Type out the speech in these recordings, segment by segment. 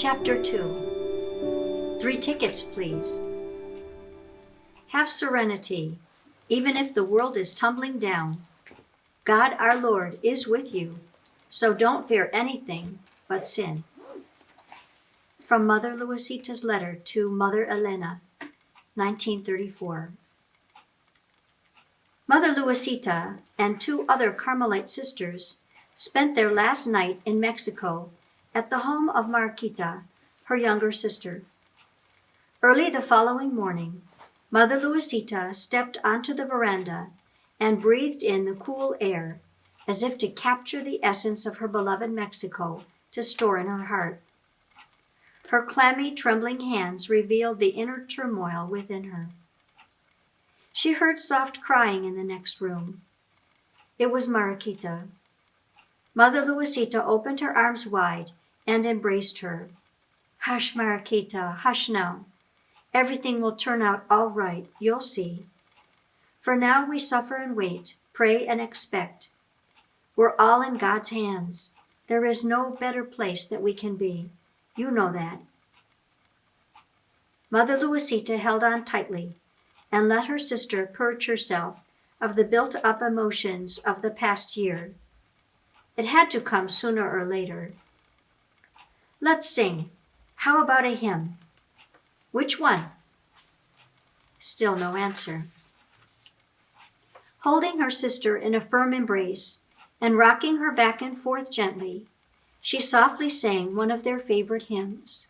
Chapter 2. 3 tickets, please. Have serenity, even if the world is tumbling down. God our Lord is with you, so don't fear anything but sin. From Mother Luisita's letter to Mother Elena, 1934. Mother Luisita and 2 other Carmelite sisters spent their last night in Mexico at the home of Mariquita, her younger sister. Early the following morning, Mother Luisita stepped onto the veranda and breathed in the cool air, as if to capture the essence of her beloved Mexico to store in her heart. Her clammy, trembling hands revealed the inner turmoil within her. She heard soft crying in the next room. It was Mariquita. Mother Luisita opened her arms wide and embraced her. Hush, Mariquita, hush now. Everything will turn out all right, you'll see. For now we suffer and wait, pray and expect. We're all in God's hands. There is no better place that we can be. You know that. Mother Luisita held on tightly and let her sister purge herself of the built-up emotions of the past year. It had to come sooner or later. Let's sing. How about a hymn? Which one? Still no answer. Holding her sister in a firm embrace and rocking her back and forth gently, she softly sang one of their favorite hymns.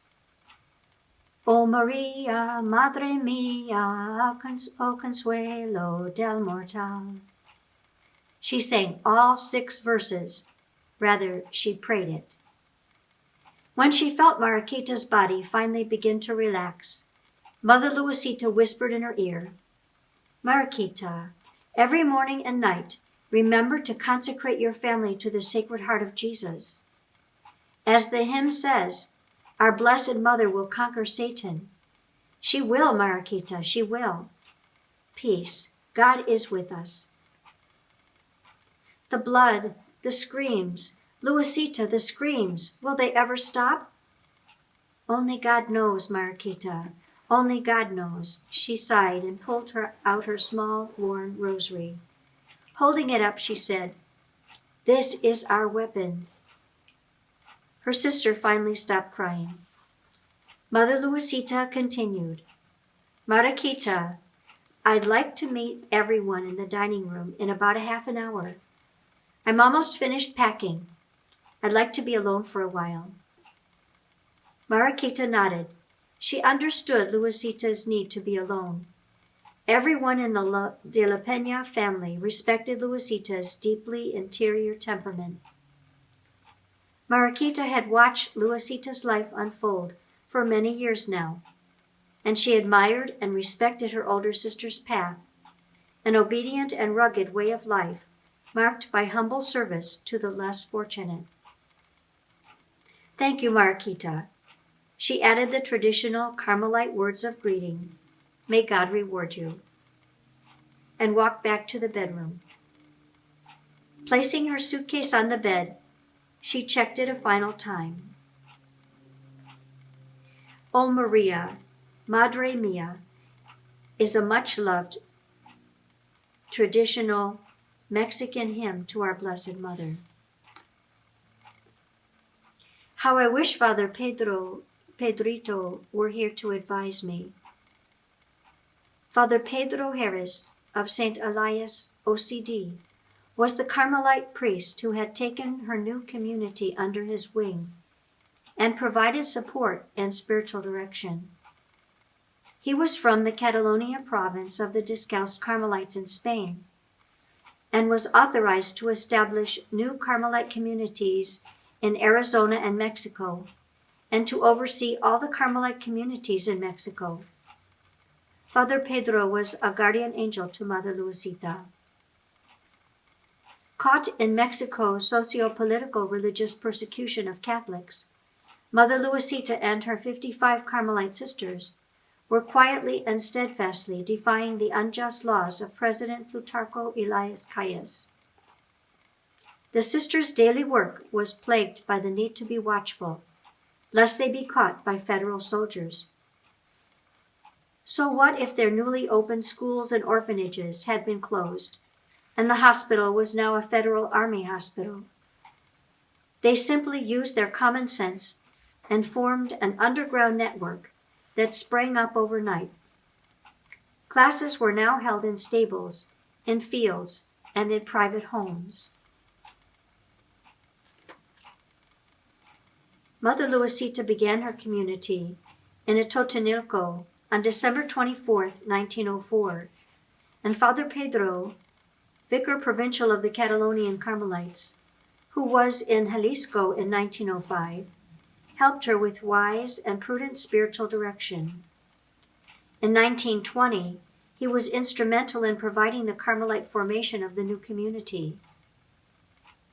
O Maria, Madre mia, o consuelo del mortal. She sang all 6 verses. Rather, she prayed it. When she felt Mariquita's body finally begin to relax, Mother Luisita whispered in her ear, Mariquita, every morning and night, remember to consecrate your family to the Sacred Heart of Jesus. As the hymn says, our Blessed Mother will conquer Satan. She will, Mariquita, she will. Peace, God is with us. The blood, the screams, Luisita, the screams, will they ever stop? Only God knows, Mariquita, only God knows, she sighed and pulled out her small, worn rosary. Holding it up, she said, this is our weapon. Her sister finally stopped crying. Mother Luisita continued, Mariquita, I'd like to meet everyone in the dining room in about a half an hour. I'm almost finished packing. I'd like to be alone for a while. Mariquita nodded. She understood Luisita's need to be alone. Everyone in the De La Peña family respected Luisita's deeply interior temperament. Mariquita had watched Luisita's life unfold for many years now, and she admired and respected her older sister's path, an obedient and rugged way of life marked by humble service to the less fortunate. Thank you, Mariquita. She added the traditional Carmelite words of greeting, may God reward you, and walked back to the bedroom. Placing her suitcase on the bed, she checked it a final time. O Maria, Madre mia, is a much-loved traditional Mexican hymn to our Blessed Mother. How I wish Father Pedrito were here to advise me. Father Pedro Harris of St. Elias, OCD, was the Carmelite priest who had taken her new community under his wing and provided support and spiritual direction. He was from the Catalonia province of the Discalced Carmelites in Spain and was authorized to establish new Carmelite communities in Arizona and Mexico, and to oversee all the Carmelite communities in Mexico. Father Pedro was a guardian angel to Mother Luisita. Caught in Mexico's socio-political religious persecution of Catholics, Mother Luisita and her 55 Carmelite sisters were quietly and steadfastly defying the unjust laws of President Plutarco Elias Calles. The sisters' daily work was plagued by the need to be watchful, lest they be caught by federal soldiers. So what if their newly opened schools and orphanages had been closed, and the hospital was now a federal army hospital? They simply used their common sense and formed an underground network that sprang up overnight. Classes were now held in stables, in fields, and in private homes. Mother Luisita began her community in Atotonilco on December 24, 1904, and Father Pedro, vicar provincial of the Catalonian Carmelites, who was in Jalisco in 1905, helped her with wise and prudent spiritual direction. In 1920, he was instrumental in providing the Carmelite formation of the new community.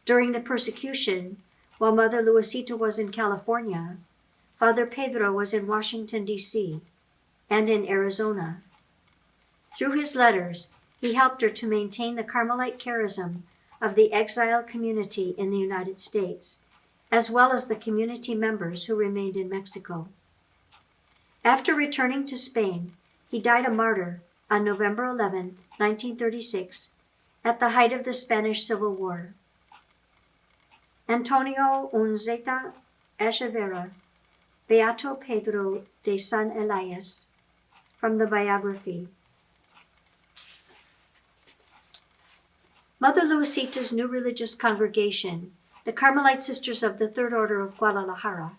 During the persecution, while Mother Luisita was in California, Father Pedro was in Washington, D.C., and in Arizona. Through his letters, he helped her to maintain the Carmelite charism of the exiled community in the United States, as well as the community members who remained in Mexico. After returning to Spain, he died a martyr on November 11, 1936, at the height of the Spanish Civil War. Antonio Unzeta Echeverra, Beato Pedro de San Elias, from the biography. Mother Luisita's new religious congregation, the Carmelite Sisters of the Third Order of Guadalajara,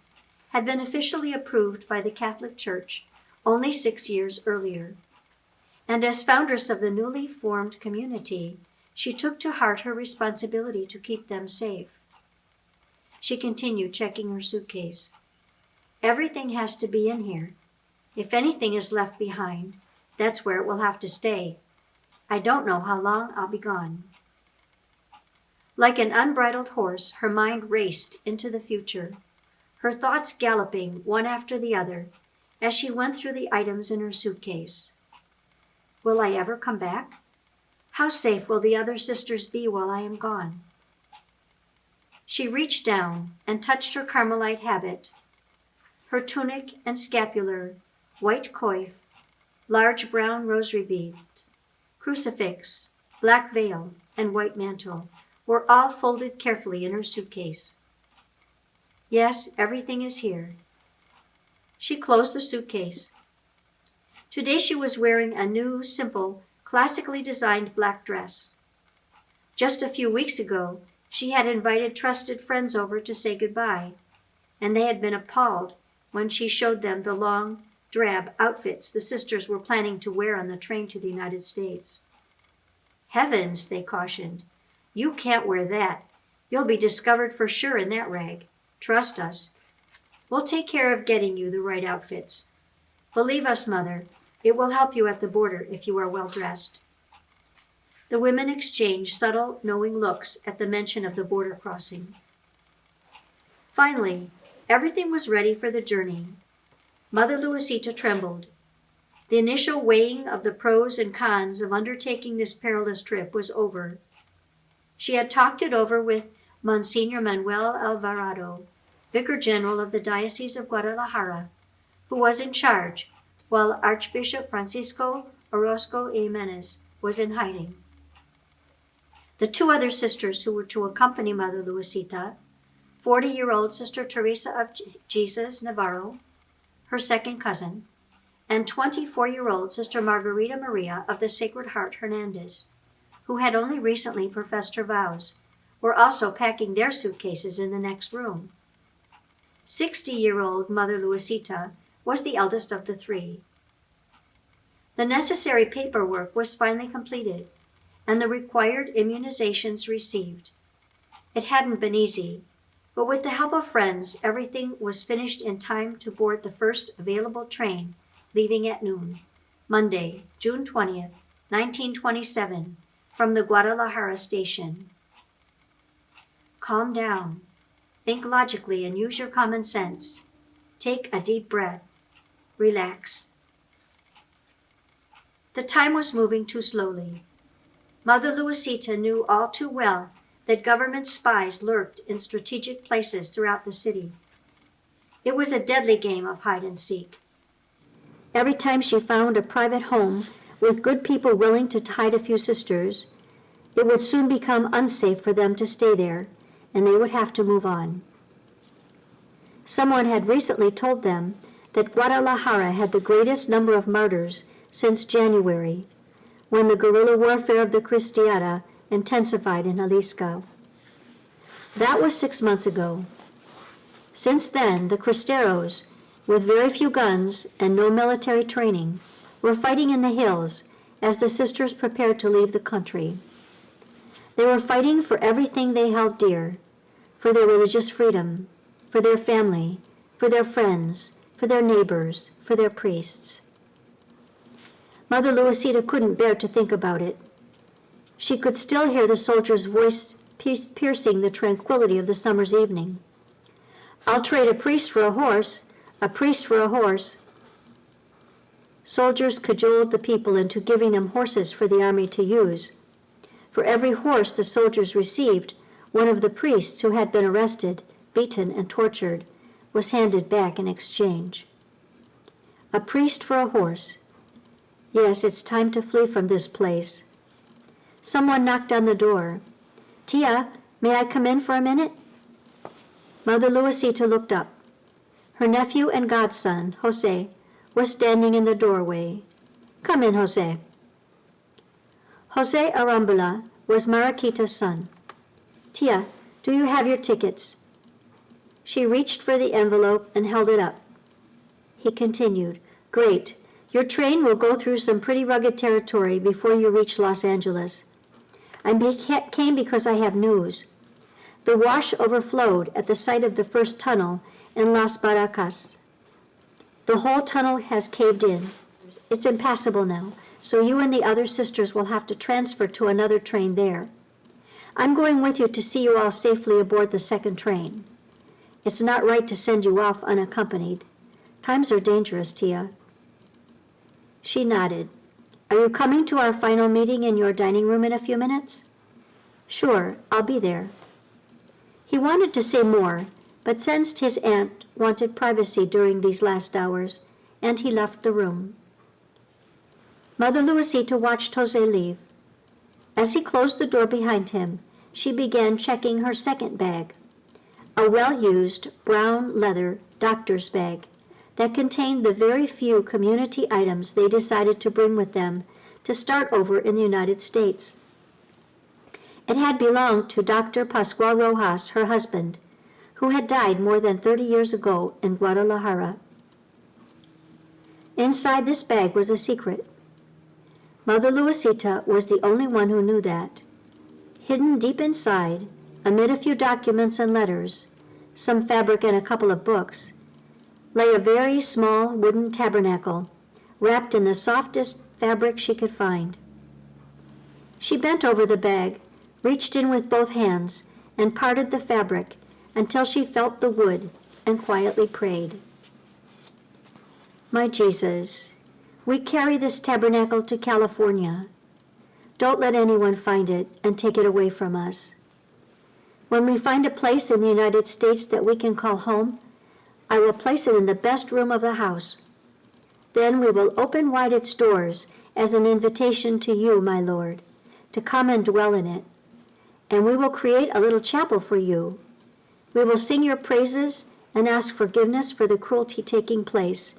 had been officially approved by the Catholic Church only 6 years earlier. And as foundress of the newly formed community, she took to heart her responsibility to keep them safe. She continued checking her suitcase. Everything has to be in here. If anything is left behind, that's where it will have to stay. I don't know how long I'll be gone. Like an unbridled horse, her mind raced into the future, her thoughts galloping one after the other as she went through the items in her suitcase. Will I ever come back? How safe will the other sisters be while I am gone? She reached down and touched her Carmelite habit, her tunic and scapular, white coif, large brown rosary beads, crucifix, black veil, and white mantle were all folded carefully in her suitcase. Yes, everything is here. She closed the suitcase. Today she was wearing a new, simple, classically designed black dress. Just a few weeks ago, she had invited trusted friends over to say goodbye, and they had been appalled when she showed them the long, drab outfits the sisters were planning to wear on the train to the United States. Heavens, they cautioned. You can't wear that. You'll be discovered for sure in that rag. Trust us. We'll take care of getting you the right outfits. Believe us, Mother, it will help you at the border if you are well dressed. The women exchanged subtle, knowing looks at the mention of the border crossing. Finally, everything was ready for the journey. Mother Luisita trembled. The initial weighing of the pros and cons of undertaking this perilous trip was over. She had talked it over with Monsignor Manuel Alvarado, Vicar General of the Diocese of Guadalajara, who was in charge, while Archbishop Francisco Orozco Jimenez was in hiding. The two other sisters who were to accompany Mother Luisita, 40-year-old Sister Teresa of Jesus Navarro, her second cousin, and 24-year-old Sister Margarita Maria of the Sacred Heart Hernandez, who had only recently professed her vows, were also packing their suitcases in the next room. 60-year-old Mother Luisita was the eldest of the three. The necessary paperwork was finally completed, and the required immunizations received. It hadn't been easy, but with the help of friends, everything was finished in time to board the first available train, leaving at noon, Monday, June 20th, 1927, from the Guadalajara station. Calm down. Think logically and use your common sense. Take a deep breath. Relax. The time was moving too slowly. Mother Luisita knew all too well that government spies lurked in strategic places throughout the city. It was a deadly game of hide and seek. Every time she found a private home with good people willing to hide a few sisters, it would soon become unsafe for them to stay there, and they would have to move on. Someone had recently told them that Guadalajara had the greatest number of martyrs since January, when the guerrilla warfare of the Cristiada intensified in Jalisco. That was 6 months ago. Since then, the Cristeros, with very few guns and no military training, were fighting in the hills as the sisters prepared to leave the country. They were fighting for everything they held dear, for their religious freedom, for their family, for their friends, for their neighbors, for their priests. Mother Luisita couldn't bear to think about it. She could still hear the soldier's voice piercing the tranquility of the summer's evening. "I'll trade a priest for a horse, a priest for a horse." Soldiers cajoled the people into giving them horses for the army to use. For every horse the soldiers received, one of the priests who had been arrested, beaten, and tortured was handed back in exchange. A priest for a horse. Yes, it's time to flee from this place. Someone knocked on the door. "Tia, may I come in for a minute?" Mother Luisita looked up. Her nephew and godson, Jose, was standing in the doorway. "Come in, Jose." Jose Arambula was Mariquita's son. "Tia, do you have your tickets?" She reached for the envelope and held it up. He continued, "Great. Your train will go through some pretty rugged territory before you reach Los Angeles. I came because I have news. The wash overflowed at the site of the first tunnel in Las Barracas. The whole tunnel has caved in. It's impassable now, so you and the other sisters will have to transfer to another train there. I'm going with you to see you all safely aboard the second train. It's not right to send you off unaccompanied. Times are dangerous, Tia." She nodded. "Are you coming to our final meeting in your dining room in a few minutes?" "Sure, I'll be there." He wanted to say more, but sensed his aunt wanted privacy during these last hours, and he left the room. Mother Luisita watched Jose leave. As he closed the door behind him, she began checking her second bag, a well-used brown leather doctor's bag that contained the very few community items they decided to bring with them to start over in the United States. It had belonged to Dr. Pascual Rojas, her husband, who had died more than 30 years ago in Guadalajara. Inside this bag was a secret. Mother Luisita was the only one who knew that. Hidden deep inside, amid a few documents and letters, some fabric and a couple of books, lay a very small wooden tabernacle, wrapped in the softest fabric she could find. She bent over the bag, reached in with both hands, and parted the fabric until she felt the wood, and quietly prayed. "My Jesus, we carry this tabernacle to California. Don't let anyone find it and take it away from us. When we find a place in the United States that we can call home, I will place it in the best room of the house. Then we will open wide its doors as an invitation to you, my Lord, to come and dwell in it. And we will create a little chapel for you. We will sing your praises and ask forgiveness for the cruelty taking place,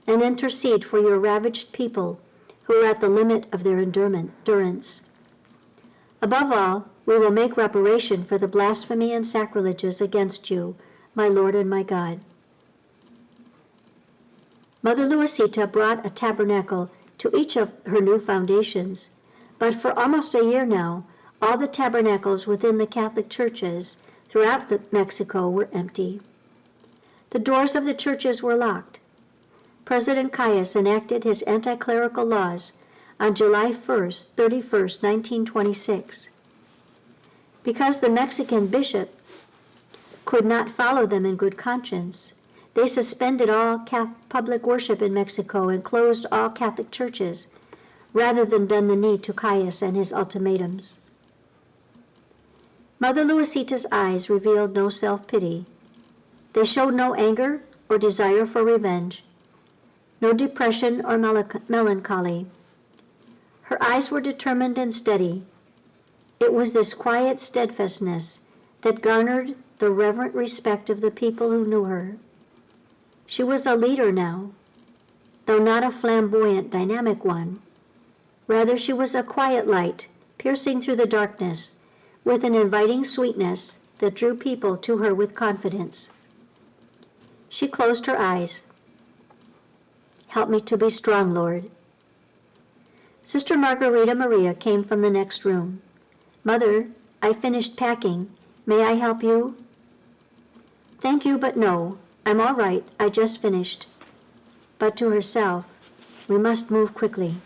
and intercede for your ravaged people who are at the limit of their endurance. Above all, we will make reparation for the blasphemy and sacrileges against you, my Lord and my God." Mother Luisita brought a tabernacle to each of her new foundations, but for almost a year now, all the tabernacles within the Catholic churches throughout Mexico were empty. The doors of the churches were locked. President Calles enacted his anti-clerical laws on July 31st, 1926. Because the Mexican bishops could not follow them in good conscience, they suspended all public worship in Mexico and closed all Catholic churches, rather than bend the knee to Calles and his ultimatums. Mother Luisita's eyes revealed no self-pity. They showed no anger, or desire for revenge, no depression or melancholy. Her eyes were determined and steady. It was this quiet steadfastness that garnered the reverent respect of the people who knew her. She was a leader now, though not a flamboyant, dynamic one. Rather, she was a quiet light, piercing through the darkness, with an inviting sweetness that drew people to her with confidence. She closed her eyes. "Help me to be strong, Lord." Sister Margarita Maria came from the next room. "Mother, I finished packing. May I help you?" "Thank you, but no. I'm all right. I just finished." But to herself, "We must move quickly."